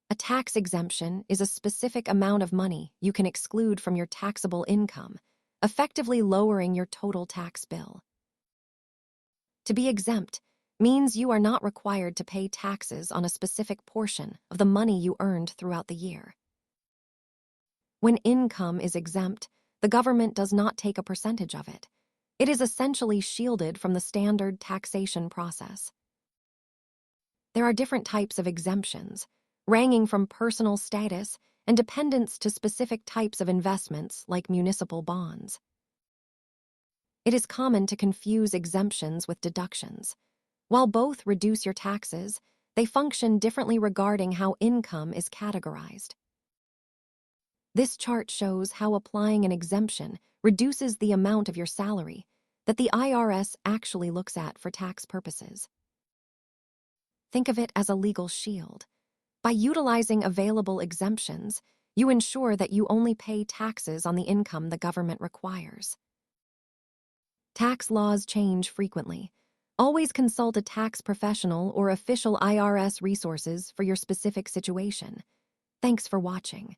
A tax exemption is a specific amount of money you can exclude from your taxable income, effectively lowering your total tax bill. To be exempt means you are not required to pay taxes on a specific portion of the money you earned throughout the year. When income is exempt, the government does not take a percentage of it. It is essentially shielded from the standard taxation process. There are different types of exemptions, ranging from personal status and dependence to specific types of investments like municipal bonds. It is common to confuse exemptions with deductions. While both reduce your taxes, they function differently regarding how income is categorized. This chart shows how applying an exemption reduces the amount of your salary that the IRS actually looks at for tax purposes. Think of it as a legal shield. By utilizing available exemptions, you ensure that you only pay taxes on the income the government requires. Tax laws change frequently. Always consult a tax professional or official IRS resources for your specific situation. Thanks for watching.